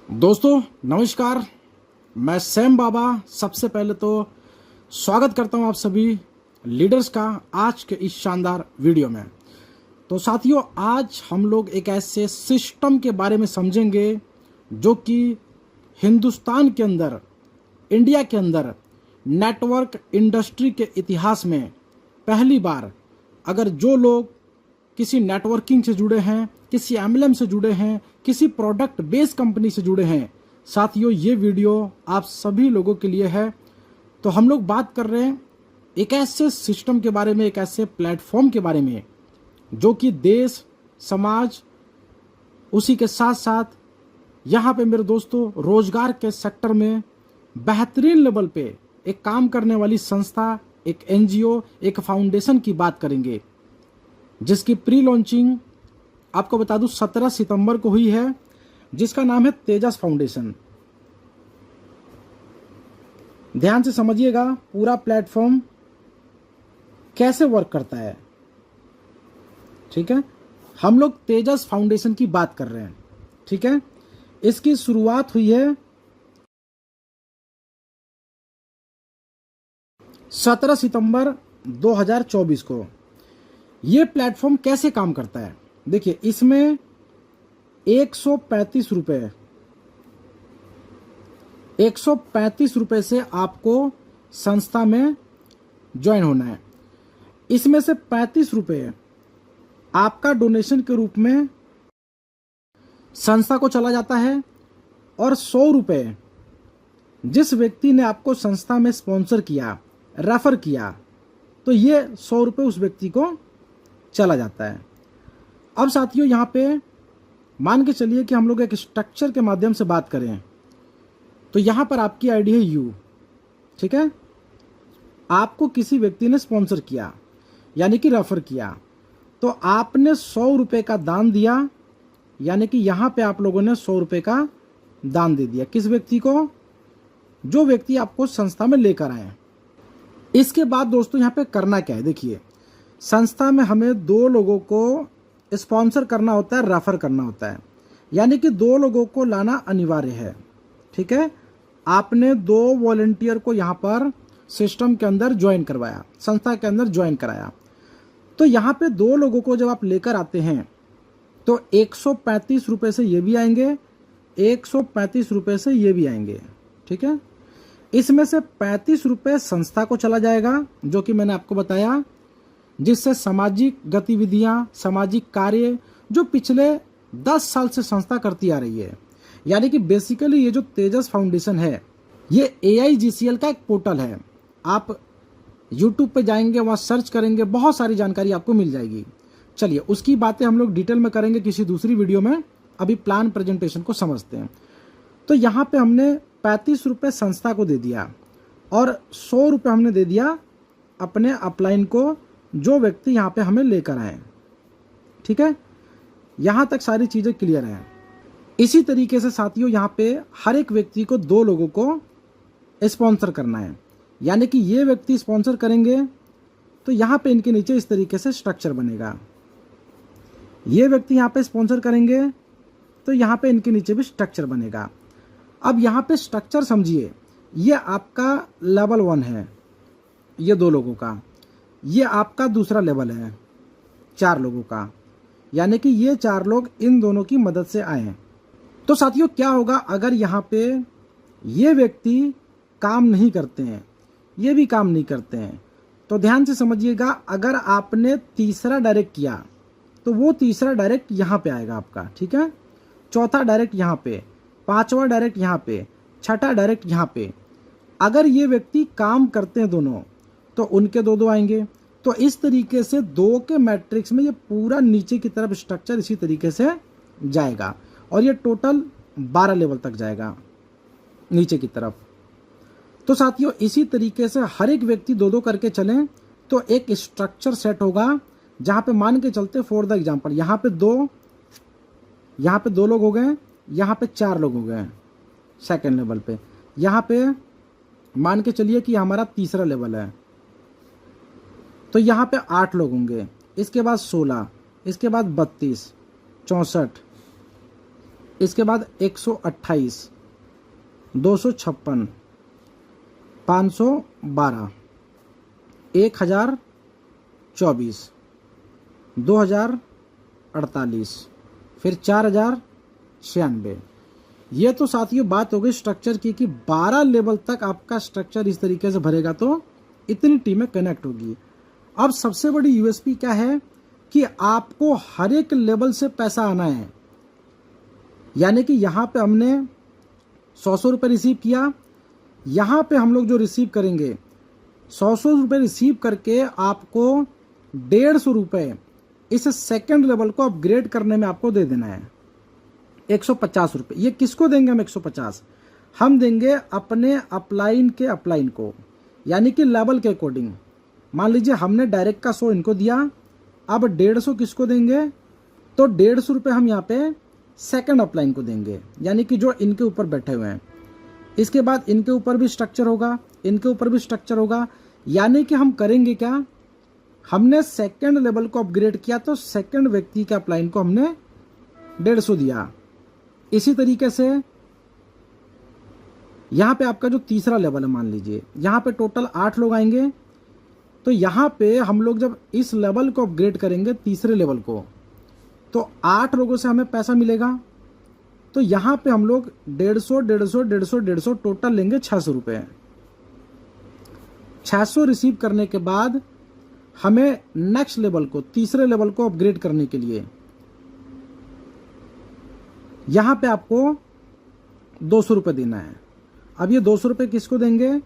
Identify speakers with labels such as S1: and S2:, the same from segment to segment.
S1: दोस्तों नमस्कार। मैं सैम बाबा सबसे पहले तो स्वागत करता हूं आप सभी लीडर्स का आज के इस शानदार वीडियो में। तो साथियों, आज हम लोग एक ऐसे सिस्टम के बारे में समझेंगे जो कि हिंदुस्तान के अंदर, इंडिया के अंदर नेटवर्क इंडस्ट्री के इतिहास में पहली बार, अगर जो लोग किसी नेटवर्किंग से जुड़े हैं, किसी एमएलएम से जुड़े हैं, किसी प्रोडक्ट बेस्ड कंपनी से जुड़े हैं, साथियों ये वीडियो आप सभी लोगों के लिए है। तो हम लोग बात कर रहे हैं एक ऐसे सिस्टम के बारे में, एक ऐसे प्लेटफॉर्म के बारे में जो कि देश, समाज, उसी के साथ साथ यहाँ पे मेरे दोस्तों रोजगार के सेक्टर में बेहतरीन लेवल पे एक काम करने वाली संस्था, एक एनजीओ, एक फाउंडेशन की बात करेंगे जिसकी प्री लॉन्चिंग आपको बता दूं 17 सितंबर को हुई है, जिसका नाम है तेजस फाउंडेशन। ध्यान से समझिएगा पूरा प्लेटफॉर्म कैसे वर्क करता है। ठीक है, हम लोग तेजस फाउंडेशन की बात कर रहे हैं। ठीक है, इसकी शुरुआत हुई है 17 सितंबर 2024 को। यह प्लेटफॉर्म कैसे काम करता है देखिए, इसमें 135 रुपए से आपको संस्था में ज्वाइन होना है। इसमें से 35 रुपए आपका डोनेशन के रूप में संस्था को चला जाता है और 100 रुपए जिस व्यक्ति ने आपको संस्था में स्पॉन्सर किया, रेफर किया, तो ये 100 रुपए उस व्यक्ति को चला जाता है। अब साथियों यहाँ पे मान के चलिए कि हम लोग एक स्ट्रक्चर के माध्यम से बात करें, तो यहाँ पर आपकी आईडी है यू। ठीक है, आपको किसी व्यक्ति ने स्पॉन्सर किया यानी कि रेफर किया, तो आपने 100 रुपए का दान दिया, यानी कि यहाँ पे आप लोगों ने 100 रुपए का दान दे दिया। किस व्यक्ति को? जो व्यक्ति आपको संस्था में लेकर आए। इसके बाद दोस्तों यहाँ पे करना क्या है देखिए, संस्था में हमें 2 लोगों को स्पॉन्सर करना होता है, रेफर करना होता है, यानी कि 2 लोगों को लाना अनिवार्य है। ठीक है, आपने 2 वॉलंटियर को यहाँ पर सिस्टम के अंदर ज्वाइन करवाया, संस्था के अंदर ज्वाइन कराया। तो यहाँ पे 2 लोगों को जब आप लेकर आते हैं तो 135 रुपए से ये भी आएंगे, 135 रुपए से ये भी आएंगे। ठीक है, इसमें से 35 रुपए संस्था को चला जाएगा, जो कि मैंने आपको बताया, जिससे सामाजिक गतिविधियां, सामाजिक कार्य जो पिछले 10 साल से संस्था करती आ रही है। यानी कि बेसिकली ये जो तेजस फाउंडेशन है, ये AIGCL का एक पोर्टल है। आप YouTube पे जाएंगे, वहां सर्च करेंगे, बहुत सारी जानकारी आपको मिल जाएगी। चलिए उसकी बातें हम लोग डिटेल में करेंगे किसी दूसरी वीडियो में। अभी प्लान प्रेजेंटेशन को समझते हैं। तो यहाँ पे हमने 35 रुपए संस्था को दे दिया और 100 रुपए हमने दे दिया अपने अपलाइन को, जो व्यक्ति यहाँ पे हमें लेकर आए। ठीक है, यहाँ तक सारी चीजें क्लियर हैं। इसी तरीके से साथियों यहाँ पे हर एक व्यक्ति को 2 लोगों को स्पॉन्सर करना है, यानी कि ये व्यक्ति स्पॉन्सर करेंगे तो यहाँ पे इनके नीचे इस तरीके से स्ट्रक्चर बनेगा। ये व्यक्ति यहाँ पे स्पॉन्सर करेंगे तो यहाँ पे इनके नीचे भी स्ट्रक्चर बनेगा। अब यहाँ पे स्ट्रक्चर समझिए, ये आपका लेवल 1 है, ये 2 लोगों का। ये आपका दूसरा लेवल है 4 लोगों का, यानी कि ये 4 लोग इन दोनों की मदद से आए हैं। तो साथियों क्या होगा अगर यहाँ पे ये व्यक्ति काम नहीं करते हैं, ये भी काम नहीं करते हैं, तो ध्यान से समझिएगा, अगर आपने तीसरा डायरेक्ट किया तो वो तीसरा डायरेक्ट यहाँ पे आएगा आपका। ठीक है, चौथा डायरेक्ट यहाँ पे, 5वां डायरेक्ट यहाँ पे, 6ठा डायरेक्ट यहाँ पे। अगर ये व्यक्ति काम करते हैं दोनों तो उनके 2-2 आएंगे। तो इस तरीके से 2 के मैट्रिक्स में ये पूरा नीचे की तरफ स्ट्रक्चर इसी तरीके से जाएगा और ये टोटल 12 लेवल तक जाएगा नीचे की तरफ। तो साथियों इसी तरीके से हर एक व्यक्ति 2-2 करके चलें तो एक स्ट्रक्चर सेट होगा, जहां पे मान के चलते फॉर द एग्जांपल यहाँ पे 2 लोग हो गए, यहाँ पे 4 लोग हो गए सेकेंड लेवल पे। यहाँ पे मान के चलिए कि हमारा तीसरा लेवल है, तो यहाँ पे 8 लोग होंगे, इसके बाद 16, इसके बाद 32, 64, इसके बाद 128, 256, 512, 1024, 2048, फिर 4096। ये तो साथियों बात हो गई स्ट्रक्चर की कि 12 लेवल तक आपका स्ट्रक्चर इस तरीके से भरेगा तो इतनी टीमें कनेक्ट होगी। अब सबसे बड़ी यूएसपी क्या है कि आपको हर एक लेवल से पैसा आना है। यानी कि यहाँ पे हमने 100 रुपये रिसीव किया, यहाँ पे हम लोग जो रिसीव करेंगे 100 रुपये रिसीव करके आपको 150 रुपये इस सेकंड लेवल को अपग्रेड करने में आपको दे देना है। 150 रुपये ये किसको देंगे हम? 150 हम देंगे अपने अपलाइन के अपलाइन को, यानी कि लेवल के अकॉर्डिंग। मान लीजिए हमने डायरेक्ट का 100 इनको दिया, अब 150 किसको देंगे? तो 150 रुपये हम यहाँ पे सेकंड अपलाइन को देंगे, यानी कि जो इनके ऊपर बैठे हुए हैं। इसके बाद इनके ऊपर भी स्ट्रक्चर होगा, इनके ऊपर भी स्ट्रक्चर होगा। यानी कि हम करेंगे क्या, हमने सेकंड लेवल को अपग्रेड किया तो सेकंड व्यक्ति के अपलाइन को हमने 150 दिया। इसी तरीके से यहाँ पे आपका जो तीसरा लेवल है, मान लीजिए यहाँ पे टोटल 8 लोग आएंगे, तो यहाँ पे हम लोग जब इस लेवल को अपग्रेड करेंगे तीसरे लेवल को, तो 8 लोगों से हमें पैसा मिलेगा। तो यहाँ पे हम लोग 150, 150, 150, 150 टोटल लेंगे 600 रुपये। 600 रिसीव करने के बाद हमें नेक्स्ट लेवल को, तीसरे लेवल को अपग्रेड करने के लिए यहाँ पे आपको 200 रुपये देना है। अब ये 200 रुपये किसको देंगे?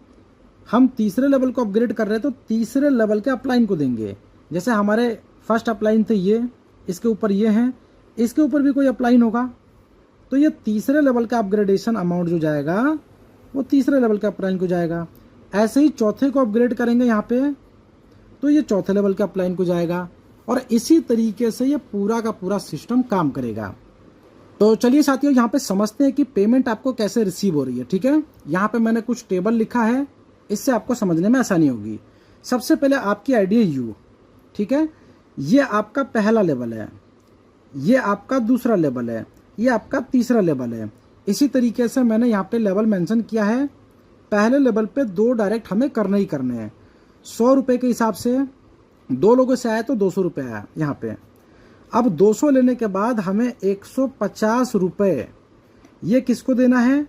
S1: हम तीसरे लेवल को अपग्रेड कर रहे हैं तो तीसरे लेवल के अपलाइन को देंगे। जैसे हमारे फर्स्ट अपलाइन थे ये, इसके ऊपर ये हैं, इसके ऊपर भी कोई अपलाइन होगा, तो ये तीसरे लेवल का अपग्रेडेशन अमाउंट जो जाएगा वो तीसरे लेवल के अपलाइन को जाएगा। ऐसे ही चौथे को अपग्रेड करेंगे यहाँ पे, तो ये चौथे लेवल के अपलाइन को जाएगा। और इसी तरीके से ये पूरा का पूरा सिस्टम काम करेगा। तो चलिए साथियों यहाँ पे समझते हैं कि पेमेंट आपको कैसे रिसीव हो रही है। ठीक है, यहाँ पे मैंने कुछ टेबल लिखा है, इससे आपको समझने में आसानी होगी। सबसे पहले आपकी आईडी है यू, ठीक है, ये आपका पहला लेवल है, ये आपका दूसरा लेवल है, ये आपका तीसरा लेवल है। इसी तरीके से मैंने यहाँ पे लेवल मेंशन किया है। पहले लेवल पे 2 डायरेक्ट हमें करने ही करने हैं। 100 रुपये के हिसाब से 2 लोगों से आया तो 200 रुपये आया यहाँ पे। अब 200 लेने के बाद हमें 150 रुपये ये किसको देना है?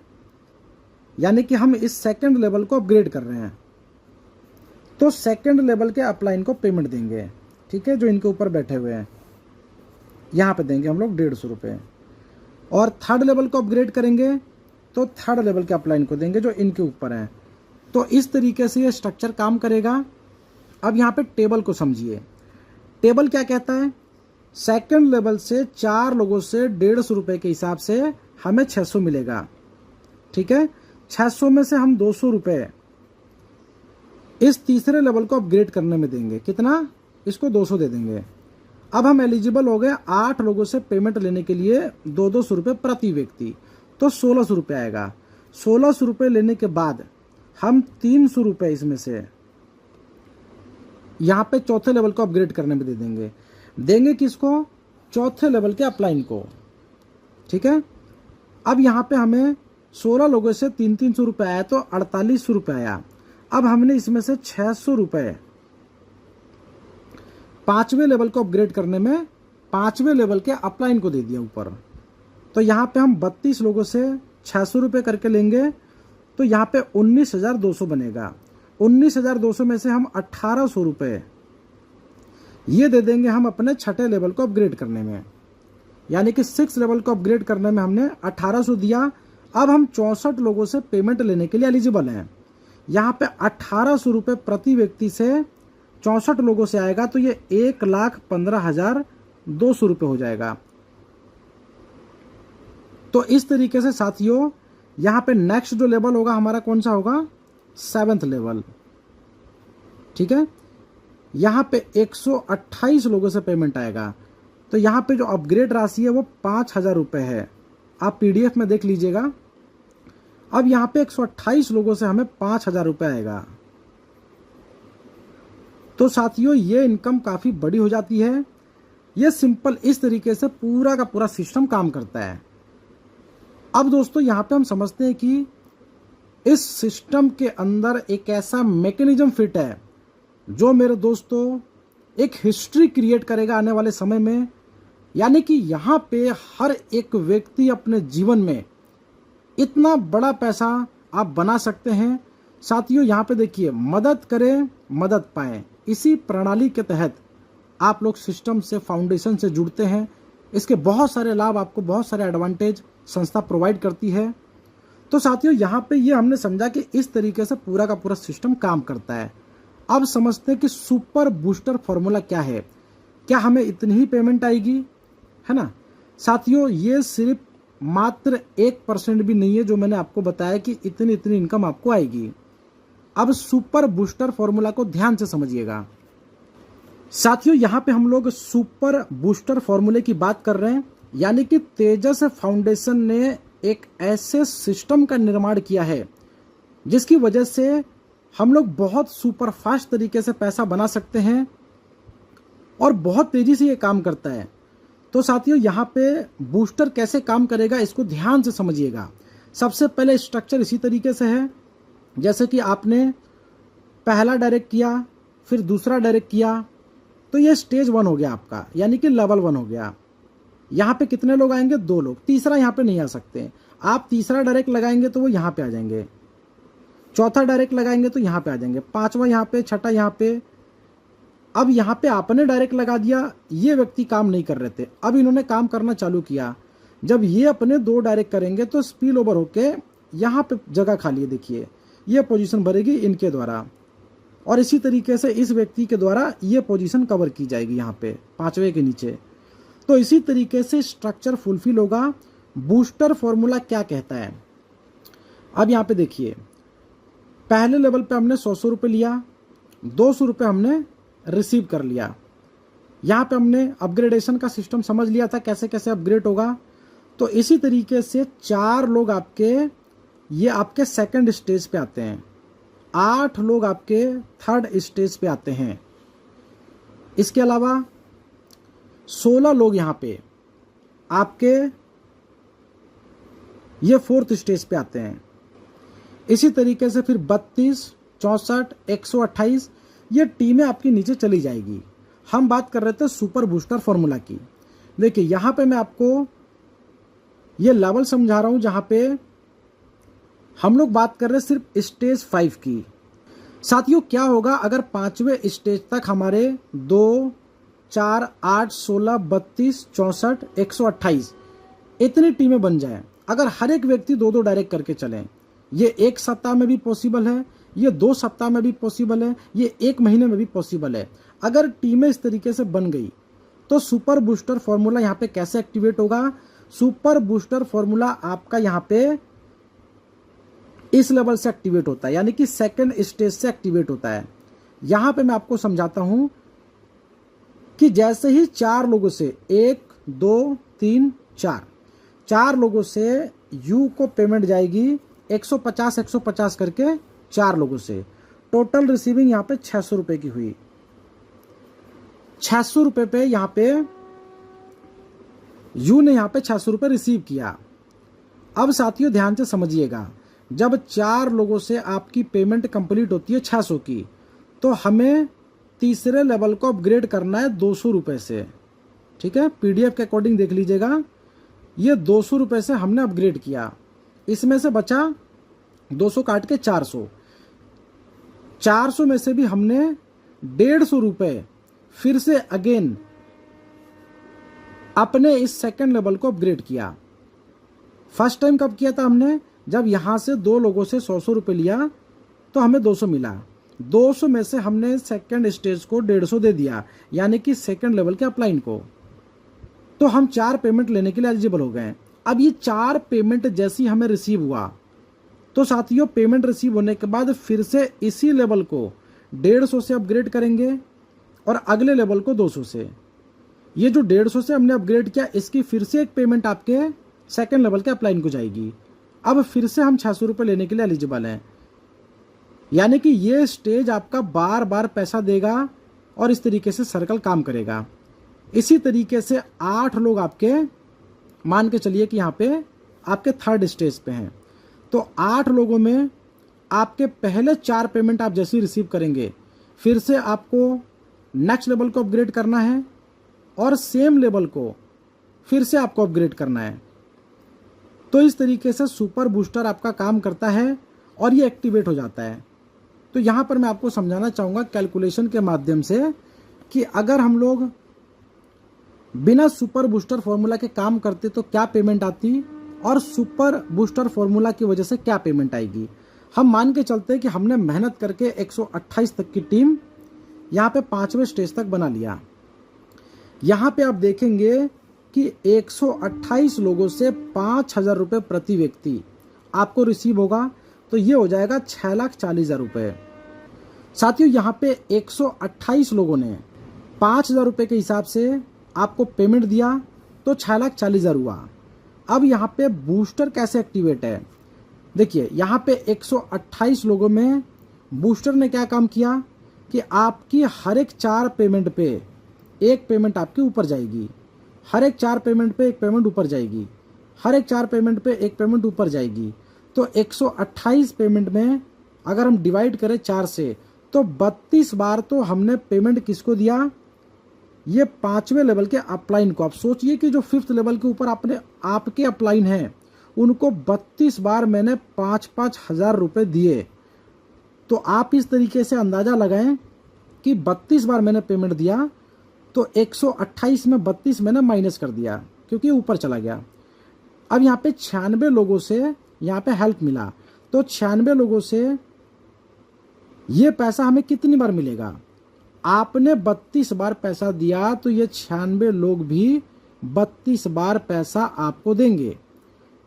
S1: यानी कि हम इस सेकंड लेवल को अपग्रेड कर रहे हैं, तो सेकंड लेवल के अपलाइन को पेमेंट देंगे। ठीक है, जो इनके ऊपर बैठे हुए हैं यहाँ पे देंगे हम लोग 150 रुपये। और थर्ड लेवल को अपग्रेड करेंगे तो थर्ड लेवल के अपलाइन को देंगे जो इनके ऊपर हैं। तो इस तरीके से ये स्ट्रक्चर काम करेगा। अब यहाँ पे टेबल को समझिए। टेबल क्या कहता है? सेकंड लेवल से 4 लोगों से 150 रुपये के हिसाब से हमें 600 मिलेगा। ठीक है, 600 में से हम 200 रुपये इस तीसरे लेवल को अपग्रेड करने में देंगे। कितना? इसको 200 दे देंगे। अब हम एलिजिबल हो गए 8 लोगों से पेमेंट लेने के लिए 200 रुपये प्रति व्यक्ति, तो 1600 रुपये आएगा। 1600 रुपये लेने के बाद हम 300 रुपये इसमें से यहाँ पे चौथे लेवल को अपग्रेड करने में दे देंगे। देंगे किसको? चौथे लेवल के अपलाइन को। ठीक है, अब यहाँ पे हमें 16 लोगों से 300 रुपये आया तो 4800 रुपये आया। अब हमने इसमें से 600 रुपये पांचवें लेवल को अपग्रेड करने में पांचवें लेवल के अपलाइन को दे दिया ऊपर। तो यहाँ पे हम 32 लोगों से 600 रुपये करके लेंगे, तो यहाँ पे 19,200 बनेगा। 19,200 में से हम 1,800 रुपये ये दे देंगे हम अपने छठे लेवल को अपग्रेड करने में, यानी कि 6 लेवल को अपग्रेड करने में हमने 1,800 दिया। अब हम 64 लोगों से पेमेंट लेने के लिए एलिजिबल हैं। यहाँ पे 1,800 रुपये प्रति व्यक्ति से 64 लोगों से आएगा, तो ये 1,15,200 रुपये हो जाएगा। तो इस तरीके से साथियों यहाँ पे नेक्स्ट जो लेवल होगा हमारा कौन सा होगा? 7th level. ठीक है, यहाँ पे 128 लोगों से पेमेंट आएगा। तो यहाँ पे जो अपग्रेड राशि है वो 5,000 रुपये है, आप PDF में देख लीजिएगा। अब यहाँ पे 128 लोगों से हमें 5,000 रुपये आएगा। तो साथियों ये इनकम काफ़ी बड़ी हो जाती है। ये सिंपल इस तरीके से पूरा का पूरा सिस्टम काम करता है। अब दोस्तों यहाँ पे हम समझते हैं कि इस सिस्टम के अंदर एक ऐसा मैकेनिज्म फिट है जो मेरे दोस्तों एक हिस्ट्री क्रिएट करेगा आने वाले समय में। यानी कि यहाँ पे हर एक व्यक्ति अपने जीवन में इतना बड़ा पैसा आप बना सकते हैं। साथियों यहाँ पे देखिए, मदद करें मदद पाएं, इसी प्रणाली के तहत आप लोग सिस्टम से, फाउंडेशन से जुड़ते हैं। इसके बहुत सारे लाभ, आपको बहुत सारे एडवांटेज संस्था प्रोवाइड करती है। तो साथियों यहाँ पे ये हमने समझा कि इस तरीके से पूरा का पूरा सिस्टम काम करता है। अब समझते हैं कि सुपर बूस्टर फॉर्मूला क्या है, क्या हमें इतनी ही पेमेंट आएगी, है ना। साथियों ये सिर्फ मात्र 1% भी नहीं है जो मैंने आपको बताया कि इतनी इतनी इनकम आपको आएगी। अब सुपर बूस्टर फॉर्मूला को ध्यान से समझिएगा। साथियों यहाँ पे हम लोग सुपर बूस्टर फॉर्मूले की बात कर रहे हैं, यानी कि तेजस फाउंडेशन ने एक ऐसे सिस्टम का निर्माण किया है जिसकी वजह से हम लोग बहुत सुपर फास्ट तरीके से पैसा बना सकते हैं और बहुत तेजी से ये काम करता है। तो साथियों यहाँ पे बूस्टर कैसे काम करेगा इसको ध्यान से समझिएगा। सबसे पहले स्ट्रक्चर इसी तरीके से है, जैसे कि आपने पहला डायरेक्ट किया, फिर दूसरा डायरेक्ट किया, तो ये स्टेज 1 हो गया आपका, यानी कि लेवल 1 हो गया। यहाँ पे कितने लोग आएंगे? 2 लोग। तीसरा यहाँ पे नहीं आ सकते। आप तीसरा डायरेक्ट लगाएंगे तो वो यहाँ पे आ जाएंगे, चौथा डायरेक्ट लगाएंगे तो यहाँ पे आ जाएंगे, पांचवा यहाँ पे, छठा यहाँ पे। अब यहाँ पे आपने डायरेक्ट लगा दिया, ये व्यक्ति काम नहीं कर रहे थे, अब इन्होंने काम करना चालू किया। जब ये अपने 2 डायरेक्ट करेंगे तो स्पिल ओवर होके यहाँ पे जगह खाली है, देखिए ये पोजीशन भरेगी इनके द्वारा, और इसी तरीके से इस व्यक्ति के द्वारा ये पोजीशन कवर की जाएगी यहाँ पे 5वें के नीचे। तो इसी तरीके से स्ट्रक्चर फुलफिल होगा। बूस्टर फॉर्मूला क्या कहता है? अब यहाँ पे देखिए, पहले लेवल पे हमने 100 रुपये लिया, 200 रुपये हमने रिसीव कर लिया। यहाँ पे हमने अपग्रेडेशन का सिस्टम समझ लिया था, कैसे कैसे अपग्रेड होगा। तो इसी तरीके से 4 लोग आपके, ये आपके सेकंड स्टेज पे आते हैं, 8 लोग आपके थर्ड स्टेज पे आते हैं, इसके अलावा 16 लोग यहाँ पे आपके ये 4th स्टेज पे आते हैं। इसी तरीके से फिर 32, 64, 128 ये टीमें आपकी नीचे चली जाएगी। हम बात कर रहे थे सुपर बूस्टर फॉर्मूला की। देखिए यहाँ पे मैं आपको ये लेवल समझा रहा हूँ जहाँ पे हम लोग बात कर रहे हैं सिर्फ स्टेज 5 की। साथियों क्या होगा अगर 5वें स्टेज तक हमारे 2, 4, 8, 16, 32, 64, 128 इतनी टीमें बन जाएं। अगर हर एक व्यक्ति 2-2 डायरेक्ट करके चलें, ये 1 सप्ताह में भी पॉसिबल है, ये 2 सप्ताह में भी पॉसिबल है, ये 1 महीने में भी पॉसिबल है। अगर टीमें इस तरीके से बन गई तो सुपर बूस्टर फॉर्मूला यहाँ पे कैसे एक्टिवेट होगा? सुपर बूस्टर फॉर्मूला आपका यहाँ पे इस लेवल से एक्टिवेट होता है, यानी कि सेकंड स्टेज से एक्टिवेट होता है। यहाँ पे मैं आपको समझाता हूँ कि जैसे ही 4 लोगों से 1, 2, 3, 4 लोगों से यू को पेमेंट जाएगी 150 करके 4 लोगों से। टोटल रिसीविंग यहाँ पे 600 रुपए की हुई। 600 रुपए पे यहाँ पे यू ने यहाँ पे 600 रुपए रिसीव किया। अब साथियों ध्यान से समझिएगा, जब 4 लोगों से आपकी पेमेंट कंप्लीट होती है 600 की, तो हमें तीसरे लेवल को अपग्रेड करना है 200 रुपए से। ठीक है, पीडीएफ के अकॉर्डिंग देख लीजिएगा, ये 200 रुपए से हमने अपग्रेड किया, इसमें से बचा 200 काट के 400। 400 में से भी हमने 150 रुपए फिर से अगेन अपने इस सेकंड लेवल को अपग्रेड किया। फर्स्ट टाइम कब किया था हमने? जब यहां से 2 लोगों से 100 रुपए लिया तो हमें 200 मिला। 200 में से हमने सेकंड स्टेज को 150 दे दिया, यानी कि सेकंड लेवल के अपलाइन को। तो हम 4 पेमेंट लेने के लिए एलिजिबल हो गए। अब ये 4 पेमेंट जैसी हमें रिसीव हुआ, तो साथियों पेमेंट रिसीव होने के बाद फिर से इसी लेवल को 150 से अपग्रेड करेंगे और अगले लेवल को 200 से। ये जो 150 से हमने अपग्रेड किया, इसकी फिर से एक पेमेंट आपके सेकंड लेवल के अपलाइन को जाएगी। अब फिर से हम 600 रुपये लेने के लिए एलिजिबल हैं, यानी कि ये स्टेज आपका बार बार पैसा देगा और इस तरीके से सर्कल काम करेगा। इसी तरीके से 8 लोग आपके मान के चलिए कि यहाँ पे आपके थर्ड स्टेज पे हैं। तो 8 लोगों में आपके पहले 4 पेमेंट आप जैसे ही रिसीव करेंगे, फिर से आपको नेक्स्ट लेवल को अपग्रेड करना है और सेम लेवल को फिर से आपको अपग्रेड करना है। तो इस तरीके से सुपर बूस्टर आपका काम करता है और ये एक्टिवेट हो जाता है। तो यहाँ पर मैं आपको समझाना चाहूँगा कैलकुलेशन के माध्यम से कि अगर हम लोग बिना सुपर बूस्टर फॉर्मूला के काम करते तो क्या पेमेंट आती और सुपर बूस्टर फॉर्मूला की वजह से क्या पेमेंट आएगी। हम मान के चलते हैं कि हमने मेहनत करके 128 तक की टीम यहाँ पे 5वें स्टेज तक बना लिया। यहाँ पे आप देखेंगे कि 128 लोगों से 5,000 रुपये प्रति व्यक्ति आपको रिसीव होगा, तो ये हो जाएगा 6,40,000 रुपये। साथियों यहाँ पे 128 लोगों ने 5,000 रुपये के हिसाब से आपको पेमेंट दिया तो 6,40,000 हुआ। अब यहाँ पे बूस्टर कैसे एक्टिवेट है, देखिए यहाँ पे 128 लोगों में बूस्टर ने क्या काम किया कि आपकी हर एक 4 पेमेंट पे एक पेमेंट आपके ऊपर जाएगी, हर एक 4 पेमेंट पे एक पेमेंट ऊपर जाएगी, हर एक 4 पेमेंट पे एक पेमेंट ऊपर जाएगी। तो 128 पेमेंट में अगर हम डिवाइड करें 4 से तो 32 बार तो हमने पेमेंट किसको दिया, ये 5वें लेवल के अपलाइन को। आप सोचिए कि जो 5th लेवल के ऊपर आपके अपलाइन हैं उनको 32 बार मैंने 5-5 हज़ार रुपये दिए। तो आप इस तरीके से अंदाज़ा लगाएं कि 32 बार मैंने पेमेंट दिया तो 128 में 32 मैंने माइनस कर दिया क्योंकि ऊपर चला गया। अब यहाँ पे 96 लोगों से यहाँ पे हेल्प मिला, तो 96 लोगों से ये पैसा हमें कितनी बार मिलेगा, आपने 32 बार पैसा दिया तो ये 96 लोग भी 32 बार पैसा आपको देंगे।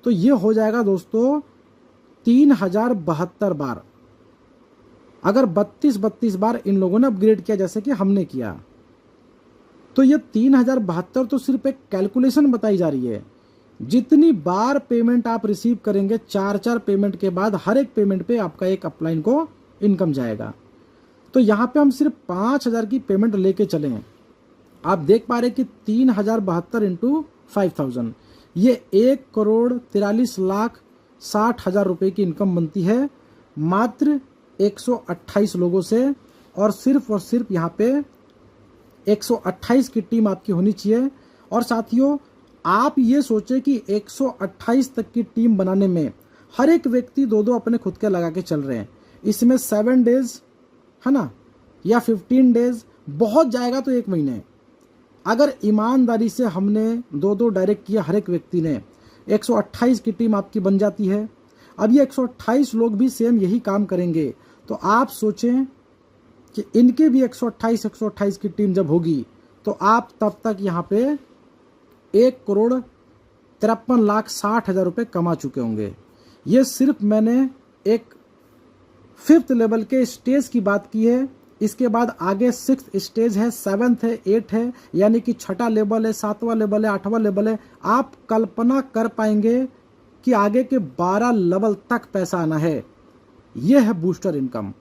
S1: तो ये हो जाएगा दोस्तों 3072 बार। अगर 32 बार इन लोगों ने अपग्रेड किया जैसे कि हमने किया, तो ये 3072 तो सिर्फ एक कैलकुलेशन बताई जा रही है। जितनी बार पेमेंट आप रिसीव करेंगे 4 पेमेंट के बाद हर एक पेमेंट पे आपका एक अपलाइन को इनकम जाएगा। तो यहाँ पे हम सिर्फ 5,000 की पेमेंट लेके चले हैं। आप देख पा रहे कि 3072 इंटू 5,000 ये 1,43,60,000 रुपये की इनकम बनती है मात्र 128 लोगों से। और सिर्फ यहाँ पे 128 की टीम आपकी होनी चाहिए। और साथियों आप ये सोचें कि 128 तक की टीम बनाने में हर एक व्यक्ति 2-2 अपने खुद के लगा के चल रहे हैं। इसमें 7 डेज है ना, या 15 डेज बहुत जाएगा तो 1 महीने। अगर ईमानदारी से हमने 2-2 डायरेक्ट किया हर एक व्यक्ति ने, 128 की टीम आपकी बन जाती है। अब ये 128 लोग भी सेम यही काम करेंगे, तो आप सोचें कि इनके भी 128 की टीम जब होगी तो आप तब तक यहाँ पे 1,53,60,000 रुपये कमा चुके होंगे। ये सिर्फ मैंने एक 5th लेवल के स्टेज की बात की है। इसके बाद आगे 6th स्टेज है, 7th है, 8th है, यानी कि 6ठा लेवल है, 7वां लेवल है, 8वां लेवल है। आप कल्पना कर पाएंगे कि आगे के 12 लेवल तक पैसा आना है। यह है बूस्टर इनकम।